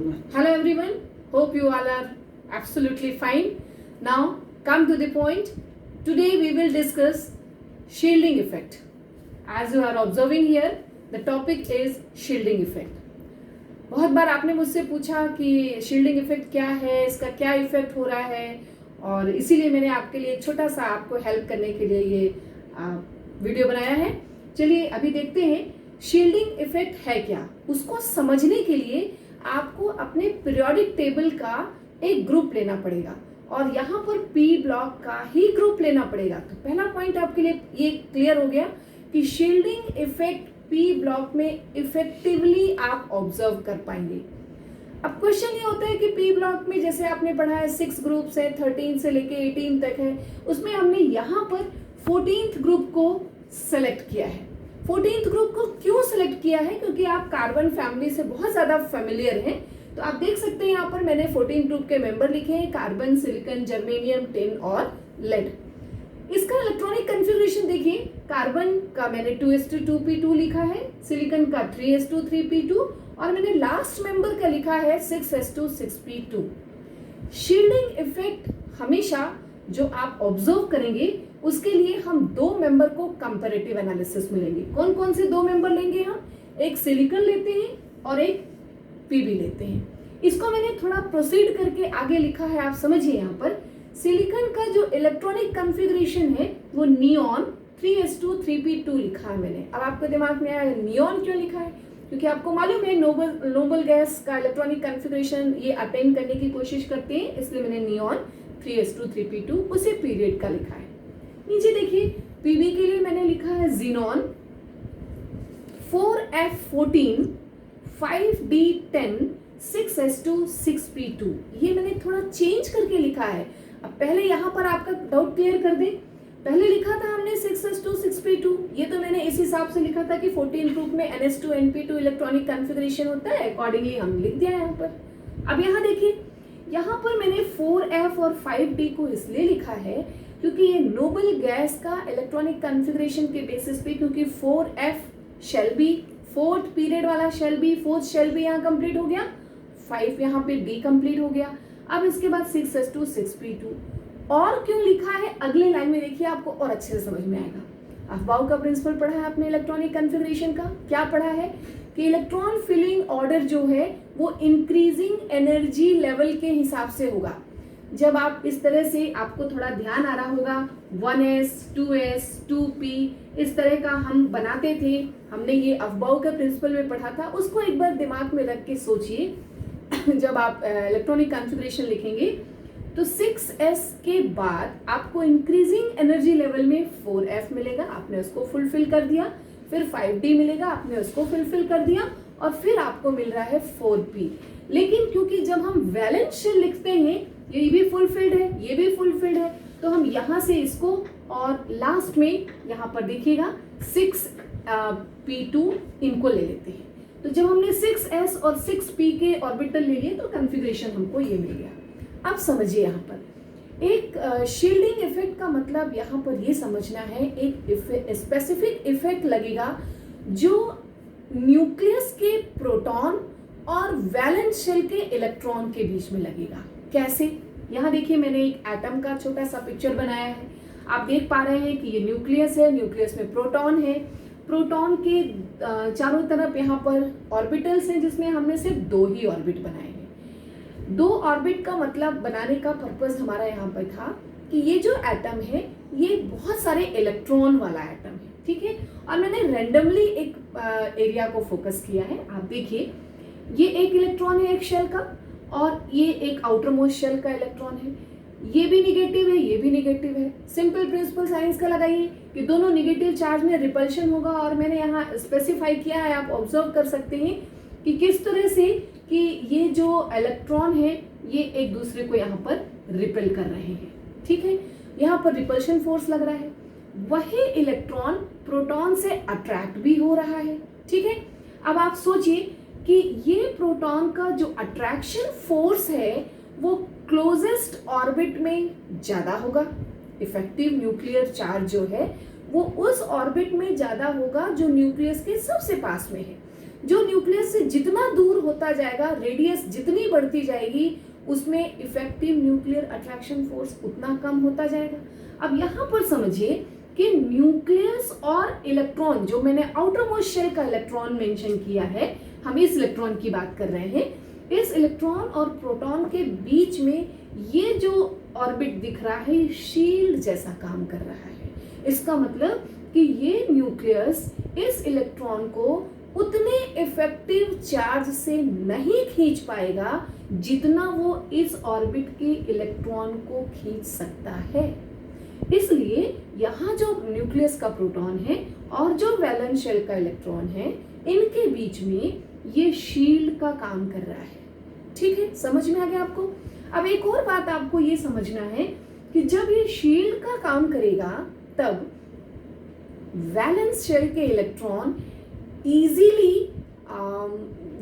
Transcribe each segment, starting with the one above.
Hello everyone, hope you all are absolutely fine. Now come to the point. Today we will discuss shielding effect. As you are observing here, the topic is shielding effect. बहुत बार आपने मुझसे पूछा कि shielding effect क्या है, इसका क्या effect हो रहा है, और इसीलिए मैंने आपके लिए एक छोटा सा आपको हेल्प करने के लिए ये वीडियो बनाया है. चलिए अभी देखते हैं शील्डिंग इफेक्ट है क्या. उसको समझने के लिए आपको अपने पीरियोडिक टेबल का एक ग्रुप लेना पड़ेगा और यहाँ पर पी ब्लॉक का ही ग्रुप लेना पड़ेगा. तो पहला पॉइंट आपके लिए ये क्लियर हो गया कि शील्डिंग इफेक्ट पी ब्लॉक में इफेक्टिवली आप ऑब्जर्व कर पाएंगे. अब क्वेश्चन ये होता है कि पी ब्लॉक में जैसे आपने पढ़ा है 6 ग्रुप्स है, 13 से लेके 18 तक है, उसमें हमने यहाँ पर 14th ग्रुप को सेलेक्ट किया है. 14th ग्रुप को क्यों सिलेक्ट किया है? क्योंकि आप कार्बन फैमिली से बहुत ज्यादा फेमिलियर हैं. तो आप देख सकते हैं यहाँ पर मैंने 14 ग्रुप के मेंबर लिखे हैं: कार्बन, सिलिकॉन, जर्मेनियम, टिन और लेड. इसका इलेक्ट्रॉनिक कॉन्फ़िगरेशन देखिए. कार्बन का मैंने 2s2 लिखा है, सिलिकॉन का 3s2 और मैंने लास्ट मेंबर का लिखा है 6s2 शील्डिंग इफेक्ट हमेशा जो आप ऑब्जर्व करेंगे उसके लिए हम दो मेंबर को कंपैरेटिव एनालिसिस में लेंगे. कौन कौन से दो मेंबर लेंगे हम? एक सिलिकॉन लेते हैं और एक पीबी लेते हैं. इसको मैंने थोड़ा प्रोसीड करके आगे लिखा है, आप समझिए. यहाँ पर सिलिकॉन का जो इलेक्ट्रॉनिक कॉन्फ़िगरेशन है वो नियॉन 3s2 लिखा है मैंने. अब आपके दिमाग में आया नियॉन क्यों लिखा है? क्योंकि आपको मालूम है नोबल गैस का इलेक्ट्रॉनिक कॉन्फ़िगरेशन ये अटेन करने की कोशिश करते हैं, इसलिए मैंने नियॉन 3s2 उसी पीरियड का लिखा है. नीचे देखिए पीबी के लिए मैंने लिखा है जीनॉन 4f14 5d10 6s2 ये मैंने थोड़ा चेंज करके लिखा है. अब पहले यहाँ पर आपका डाउट क्लियर कर दे. पहले लिखा था हमने 6s2 ये तो मैंने इस हिसाब से लिखा था कि 14 ग्रुप में ns2np2 इलेक्ट्रॉनिक कॉन्फ़िगरेशन होता है, अकॉर्डिंगली हम लिख दिया यहाँ पर. अब यहाँ देखिए, यहाँ पर मैंने 4f और 5d को इसलिए लिखा है क्योंकि ये नोबल गैस का इलेक्ट्रॉनिक कॉन्फ़िगरेशन के बेसिस पे, क्योंकि 4f शेल बी, फोर्थ पीरियड वाला शेल बी, फोर्थ शेल बी यहाँ कंप्लीट हो गया, 5 यहाँ पे डी कंप्लीट हो गया. अब इसके बाद 6s2 और क्यों लिखा है अगले लाइन में देखिए, आपको और अच्छे से समझ में आएगा. अफबाउ का प्रिंसिपल पढ़ा है आपने इलेक्ट्रॉनिक कॉन्फ़िगरेशन का. क्या पढ़ा है कि इलेक्ट्रॉन फिलिंग ऑर्डर जो है वो इंक्रीजिंग एनर्जी लेवल के हिसाब से होगा. जब आप इस तरह से, आपको थोड़ा ध्यान आ रहा होगा, 1s 2s 2p इस तरह का हम बनाते थे, हमने ये अफबाउ का प्रिंसिपल में पढ़ा था. उसको एक बार दिमाग में रख के सोचिए. जब आप इलेक्ट्रॉनिक कॉन्फ़िगरेशन लिखेंगे तो 6s के बाद आपको इंक्रीजिंग एनर्जी लेवल में 4f मिलेगा, आपने उसको फुलफिल कर दिया. फिर 5d मिलेगा, आपने उसको फुलफिल कर दिया. और फिर आपको मिल रहा है 4p. लेकिन क्योंकि जब हम वैलेंस शेल लिखते हैं, ये भी फुलफिल्ड है, ये भी फुलफिल्ड है, तो हम यहाँ से इसको और लास्ट में यहाँ पर देखिएगा 6p2 इनको ले लेते हैं. तो जब हमने 6s और 6p के ऑर्बिटल ले लिए तो कॉन्फ़िगरेशन हमको ये मिल गया. अब समझिए, यहाँ पर एक शील्डिंग इफेक्ट का मतलब यहाँ पर ये समझना है, एक स्पेसिफिक इफेक्ट लगेगा जो न्यूक्लियस के प्रोटॉन और वैलेंस शेल के इलेक्ट्रॉन के बीच में लगेगा. कैसे? यहाँ देखिए मैंने एक एटम का छोटा सा पिक्चर बनाया है. आप देख पा रहे हैं कि ये न्यूक्लियस है, न्यूक्लियस में प्रोटॉन है, प्रोटॉन के चारों तरफ यहाँ पर ऑर्बिटल्स हैं जिसमें हमने सिर्फ 2 ही ऑर्बिट बनाए हैं. 2 ऑर्बिट का मतलब बनाने का पर्पस हमारा यहाँ पर था कि ये जो एटम है ये बहुत सारे इलेक्ट्रॉन वाला एटम है, ठीक है. और मैंने रैंडमली एक एरिया को फोकस किया है. आप देखिए, ये एक इलेक्ट्रॉन है एक शेल का, और ये एक आउटर मोस्ट शेल का इलेक्ट्रॉन है. ये भी निगेटिव है, ये भी निगेटिव है. सिंपल प्रिंसिपल साइंस का लगाइए कि दोनों निगेटिव चार्ज में रिपल्शन होगा. और मैंने यहाँ स्पेसिफाई किया है, आप ऑब्जर्व कर सकते हैं कि किस तरह से कि ये जो इलेक्ट्रॉन है ये एक दूसरे को यहाँ पर रिपेल कर रहे हैं, ठीक है. यहाँ पर रिपल्शन फोर्स लग रहा है. वही इलेक्ट्रॉन प्रोटॉन से अट्रैक्ट भी हो रहा है, ठीक है. अब आप सोचिए कि ये प्रोटॉन का जो अट्रैक्शन फोर्स है वो क्लोजेस्ट ऑर्बिट में ज्यादा होगा. इफेक्टिव न्यूक्लियर चार्ज जो है वो उस ऑर्बिट में ज्यादा होगा जो न्यूक्लियस के सबसे पास में है. जो न्यूक्लियस से जितना दूर होता जाएगा, रेडियस जितनी बढ़ती जाएगी, उसमें इफेक्टिव न्यूक्लियर अट्रैक्शन फोर्स उतना कम होता जाएगा। अब यहाँ पर समझिए कि न्यूक्लियस और इलेक्ट्रॉन, जो मैंने आउटर मोस्ट शेल का इलेक्ट्रॉन मेंशन किया है, हम इस इलेक्ट्रॉन की बात कर रहे हैं, इस इलेक्ट्रॉन और प्रोटॉन के बीच में ये जो ऑर्बिट दिख रहा है, शील्ड जैसा काम कर रहा है। इसका मतलब कि ये न्यूक्लियस इस इलेक्ट्रॉन को उतने इफेक्टिव चार्ज से नहीं खींच पाएगा जितना वो इस ऑर्बिट के इलेक्ट्रॉन को खींच सकता है। इसलिए यहाँ जो न्यूक्लियस का प्रोटॉन है और जो वैलेंस शेल का इलेक्ट्रॉन है, इनके बीच में ये शील्ड का काम कर रहा है। ठीक है, समझ में आ गया आपको? अब एक और बात आपको ये समझना है कि जब ये शील्ड का काम करेगा, तब वैलेंस शेल के इलेक्ट्रॉन इजीली,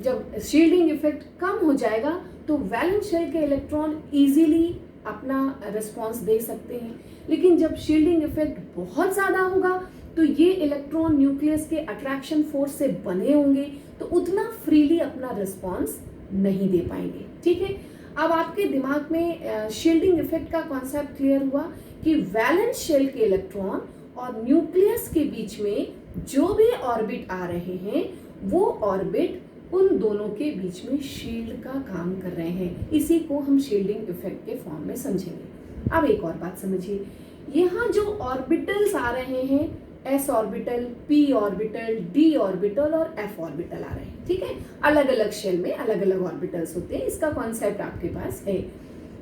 जब शील्डिंग इफेक्ट कम हो जाएगा तो वैलेंस शेल के इलेक्ट्रॉन इजीली अपना रिस्पॉन्स दे सकते हैं। लेकिन जब शील्डिंग इफेक्ट बहुत ज़्यादा होगा तो ये इलेक्ट्रॉन न्यूक्लियस के अट्रैक्शन फोर्स से बने होंगे, तो उतना फ्रीली अपना रिस्पॉन्स नहीं दे पाएंगे। ठीक है, अब आपके दिमाग में शील्डिंग इफेक्ट का कॉन्सेप्ट क्लियर हुआ कि वैलेंस शेल के इलेक्ट्रॉन और न्यूक्लियस के बीच में जो भी ऑर्बिट आ रहे हैं, वो ऑर्बिट उन दोनों के बीच में शील्ड का काम कर रहे हैं। इसी को हम शील्डिंग इफेक्ट के फॉर्म में समझेंगे। अब एक और बात समझिए, यहाँ जो ऑर्बिटल्स आ रहे हैं, s orbital, p orbital, d orbital और f ऑर्बिटल आ रहे हैं। ठीक है, अलग अलग शेल में अलग अलग ऑर्बिटल्स होते हैं, इसका कॉन्सेप्ट आपके पास है।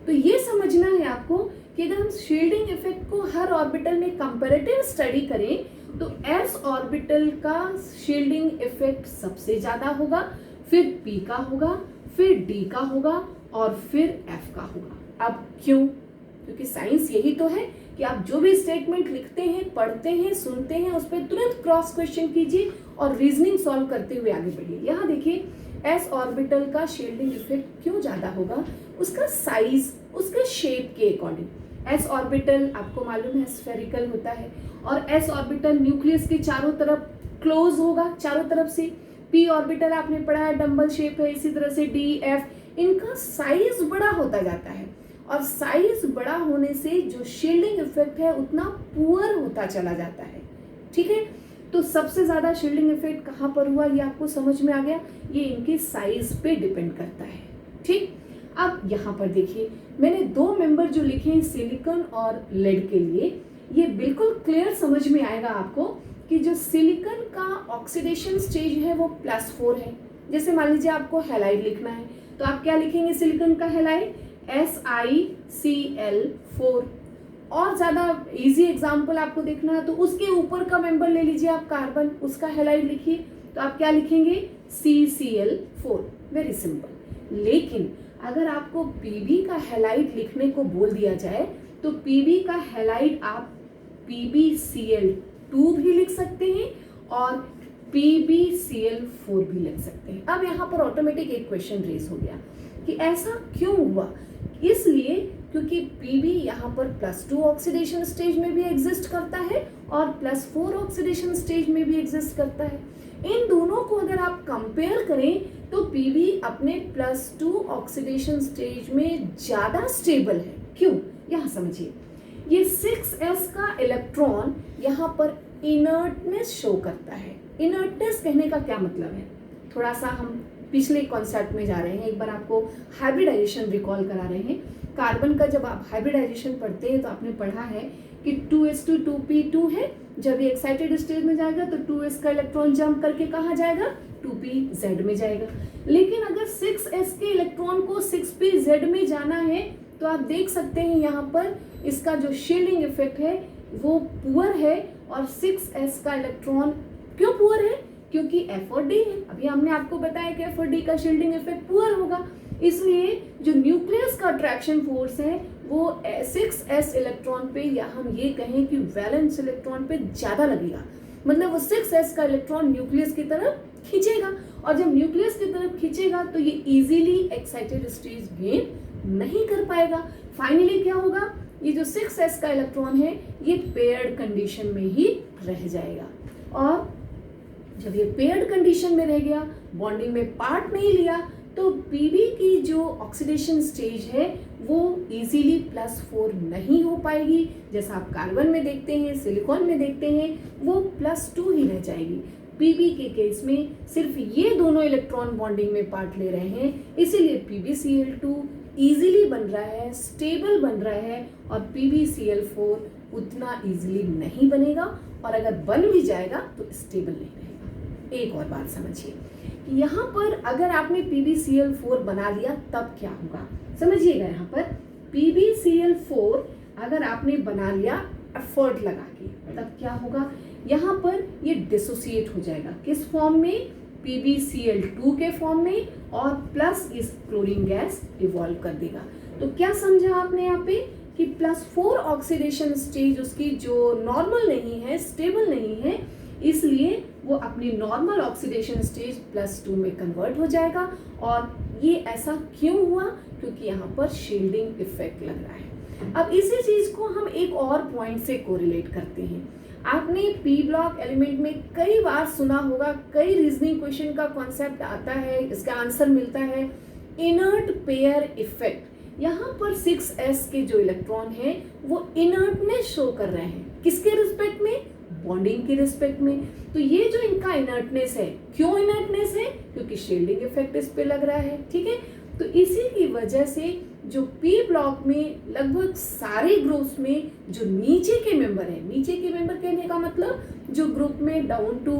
तो ये समझना है आपको कि अगर हम शील्डिंग इफेक्ट को हर ऑर्बिटल में कंपैरेटिव स्टडी करें तो s ऑर्बिटल का शील्डिंग इफेक्ट सबसे ज्यादा होगा, फिर p का होगा, फिर d का होगा और फिर f का होगा। अब क्यों? क्योंकि साइंस यही तो है कि आप जो भी स्टेटमेंट लिखते हैं, पढ़ते हैं, सुनते हैं, उस पर तुरंत क्रॉस क्वेश्चन कीजिए और रीजनिंग सॉल्व करते हुए आगे बढ़िए। यहाँ देखिए, s ऑर्बिटल का शील्डिंग इफेक्ट क्यों ज्यादा होगा? उसका साइज, उसके शेप के अकॉर्डिंग। s ऑर्बिटल आपको मालूम है स्फेरिकल होता है और s ऑर्बिटल न्यूक्लियस के चारों तरफ क्लोज होगा, चारों तरफ से। p ऑर्बिटल आपने पढ़ा है डम्बल शेप है, इसी तरह से d, f, इनका साइज बड़ा होता जाता है और साइज बड़ा होने से जो शील्डिंग इफेक्ट है उतना पुअर होता चला जाता है। ठीक है, तो सबसे ज्यादा शील्डिंग इफेक्ट कहाँ पर हुआ ये आपको समझ में आ गया? ये इनके साइज पे डिपेंड करता है। ठीक, अब यहाँ पर देखिए, मैंने दो मेंबर जो लिखे हैं सिलिकॉन और लेड के लिए, ये बिल्कुल क्लियर समझ में आएगा आपको कि जो सिलिकॉन का ऑक्सीडेशन स्टेज है वो +4 है। जैसे मान लीजिए आपको हैलाइड लिखना है तो आप क्या लिखेंगे? सिलिकॉन का हैलाइड SiCl4। और ज्यादा इजी एग्जांपल आपको देखना है तो उसके ऊपर का मेंबर ले लीजिए आप, कार्बन, उसका हैलाइड लिखिए तो आप क्या लिखेंगे? CCl4। Very simple. लेकिन अगर आपको Pb का हैलाइड लिखने को बोल दिया जाए तो Pb का हैलाइड आप PbCl2 भी लिख सकते हैं और PbCl4 भी लिख सकते हैं। अब यहाँ पर ऑटोमेटिक एक क्वेश्चन रेज हो गया कि ऐसा क्यों हुआ? इसलिए क्योंकि Pb यहाँ पर +2 ऑक्सीडेशन स्टेज में भी एग्जिस्ट करता है और +4 ऑक्सीडेशन स्टेज में भी एग्जिस्ट करता है। इन दोनों को अगर आप कंपेयर करें तो Pb अपने +2 ऑक्सीडेशन स्टेज में ज्यादा स्टेबल है। क्यों? यहाँ समझिए, ये 6s का इलेक्ट्रॉन यहाँ पर इनर्टनेस शो करता है। इनर्टनेस कहने का क्या मतलब है? थोड़ा सा हम पिछले कॉन्सेप्ट में जा रहे हैं, एक बार आपको हाइब्रिडाइजेशन रिकॉल करा रहे हैं। कार्बन का जब आप हाइब्रिडाइजेशन पढ़ते हैं तो आपने पढ़ा है कि 2s2 है, जब ये एक्साइटेड स्टेज में जाएगा तो 2s का इलेक्ट्रॉन जंप करके कहाँ जाएगा? 2pz में जाएगा। लेकिन अगर 6s के इलेक्ट्रॉन को 6pz में जाना है तो आप देख सकते हैं यहाँ पर इसका जो शील्डिंग इफेक्ट है वो पुअर है। और 6s का इलेक्ट्रॉन क्यों पुअर है? क्योंकि F और D है। अभी हमने आपको बताया कि F और D का शील्डिंग इफेक्ट पुअर होगा, इसलिए जो न्यूक्लियस का अट्रैक्शन फोर्स है वो 6s इलेक्ट्रॉन पे, या हम ये कहें कि वैलेंस इलेक्ट्रॉन पे ज्यादा लगेगा। मतलब वो 6s का इलेक्ट्रॉन न्यूक्लियस की तरफ खींचेगा और जब न्यूक्लियस की तरफ खींचेगा तो ये इजीली एक्साइटेड स्टेज गेन नहीं कर पाएगा। फाइनली क्या होगा? ये जो 6s का इलेक्ट्रॉन है ये पेयर्ड कंडीशन में ही रह जाएगा और जब ये पेयर्ड कंडीशन में रह गया, बॉन्डिंग में पार्ट नहीं लिया, तो Pb की जो ऑक्सीडेशन स्टेज है वो इजीली +4 नहीं हो पाएगी। जैसा आप कार्बन में देखते हैं, सिलिकॉन में देखते हैं, वो +2 ही रह जाएगी। Pb के केस में सिर्फ ये दोनों इलेक्ट्रॉन बॉन्डिंग में पार्ट ले रहे हैं, इसीलिए PbCl2 इजीली बन रहा है, स्टेबल बन रहा है, और PbCl4 उतना इजीली नहीं बनेगा, और अगर बन भी जाएगा तो स्टेबल नहीं रहेगा। एक और बात समझिए, यहाँ पर अगर आपने PbCl4 बना लिया तब क्या होगा, समझिएगा। यहाँ पर PbCl4 अगर आपने बना लिया एफर्ट लगा के, तब क्या होगा, यहाँ पर ये डिसोसिएट हो जाएगा। किस फॉर्म में, PbCl2 के फॉर्म में, और प्लस इस क्लोरीन गैस इवॉल्व कर देगा। तो क्या समझा आपने यहाँ पे कि +4 ऑक्सीडेशन स्टेज उसकी जो नॉर्मल नहीं है, स्टेबल नहीं है, इसलिए वो अपनी नॉर्मल ऑक्सीडेशन स्टेज +2 में कन्वर्ट हो जाएगा। और ये ऐसा क्यों हुआ, क्योंकि यहाँ पर शील्डिंग इफेक्ट लग रहा है। अब इसी चीज को हम एक और पॉइंट से कोरिलेट करते हैं। आपने पी ब्लॉक एलिमेंट में कई बार सुना होगा, कई रीजनिंग क्वेश्चन का कॉन्सेप्ट आता है, इसका आंसर मिलता है इनर्ट पेयर इफेक्ट। यहाँ पर 6s के जो इलेक्ट्रॉन है वो इनर्टनेस शो कर रहे हैं, किसके रिस्पेक्ट में, बॉन्डिंग के रिस्पेक्ट में। तो ये जो इनका इनर्टनेस है, क्यों इनर्टनेस है, क्योंकि शील्डिंग इफेक्ट इस पे लग रहा है, ठीक है। तो इसी की वजह से जो पी ब्लॉक में लगभग सारे ग्रुप्स में जो नीचे के मेंबर है, नीचे के मेंबर कहने का मतलब जो ग्रुप में down to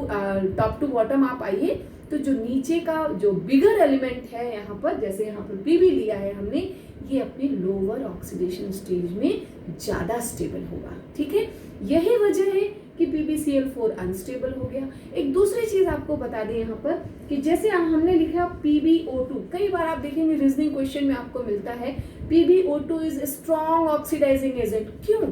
top to bottom आप आइए, तो जो नीचे का जो बिगर एलिमेंट है यहाँ पर, जैसे यहाँ पर Pb लिया है हमने, ये अपनी लोअर ऑक्सीडेशन स्टेज में ज्यादा स्टेबल होगा, ठीक है। यही वजह है कि PbCl4 अनस्टेबल हो गया। एक दूसरी चीज आपको बता दें यहाँ पर कि जैसे हमने लिखा PbO2, कई बार आप देखेंगे रीजनिंग क्वेश्चन में आपको मिलता है PbO2 is strong oxidising agent. क्यों,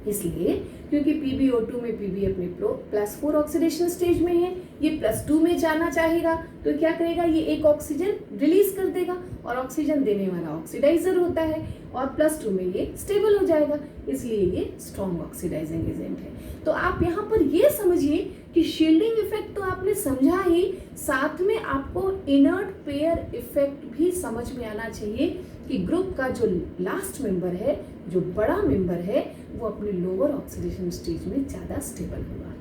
इसलिए क्योंकि PbO2 में Pb अपने +4 ऑक्सीडेशन स्टेज में है, ये +2 में जाना चाहेगा, तो क्या करेगा, ये एक ऑक्सीजन रिलीज कर देगा, और ऑक्सीजन देने वाला ऑक्सीडाइजर होता है, और +2 में ये स्टेबल हो जाएगा, इसलिए ये स्ट्रॉन्ग ऑक्सीडाइजिंग एजेंट है। तो आप यहाँ पर ये समझिए कि शील्डिंग इफेक्ट तो आपने समझा ही, साथ में आपको इनर्ट पेयर इफेक्ट भी समझ में आना चाहिए कि ग्रुप का जो लास्ट मेंबर है, जो बड़ा मेंबर है, वो अपने लोअर ऑक्सीडेशन स्टेज में ज्यादा स्टेबल होगा।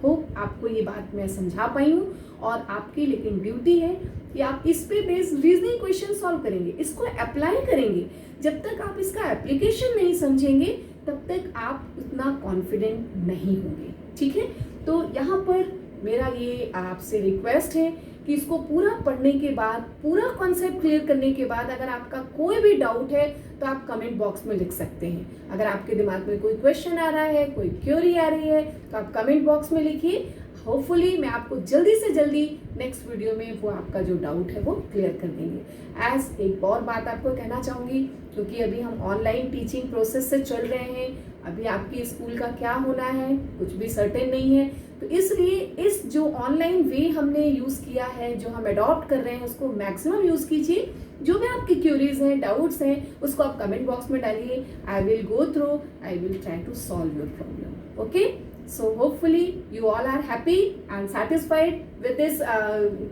होप आपको ये बात मैं समझा पाई हूँ, और आपकी लेकिन ड्यूटी है कि आप इस पे बेस्ड रीजनिंग क्वेश्चन सॉल्व करेंगे, इसको अप्लाई करेंगे। जब तक आप इसका एप्लीकेशन नहीं समझेंगे तब तक आप उतना कॉन्फिडेंट नहीं होंगे, ठीक है। तो यहाँ पर मेरा ये आपसे रिक्वेस्ट है कि इसको पूरा पढ़ने के बाद, पूरा कॉन्सेप्ट क्लियर करने के बाद, अगर आपका कोई भी डाउट है तो आप कमेंट बॉक्स में लिख सकते हैं। अगर आपके दिमाग में कोई क्वेश्चन आ रहा है, कोई क्वेरी आ रही है, तो आप कमेंट बॉक्स में लिखिए। होपफुली मैं आपको जल्दी से जल्दी नेक्स्ट वीडियो में वो आपका जो डाउट है वो क्लियर कर देंगे। एज एक और बात आपको कहना चाहूँगी, क्योंकि अभी हम ऑनलाइन टीचिंग प्रोसेस से चल रहे हैं, अभी आपके स्कूल का क्या होना है कुछ भी सर्टेन नहीं है, तो इसलिए इस जो ऑनलाइन वे हमने यूज़ किया है, जो हम अडॉप्ट कर रहे हैं, उसको मैक्सिमम यूज़ कीजिए। जो भी आपकी क्यूरीज हैं, डाउट्स हैं, उसको आप कमेंट बॉक्स में डालिए। I will go through, I will try to solve your problem. Okay, so hopefully you all are happy and satisfied with this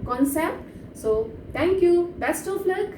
concept. So thank you, best of luck.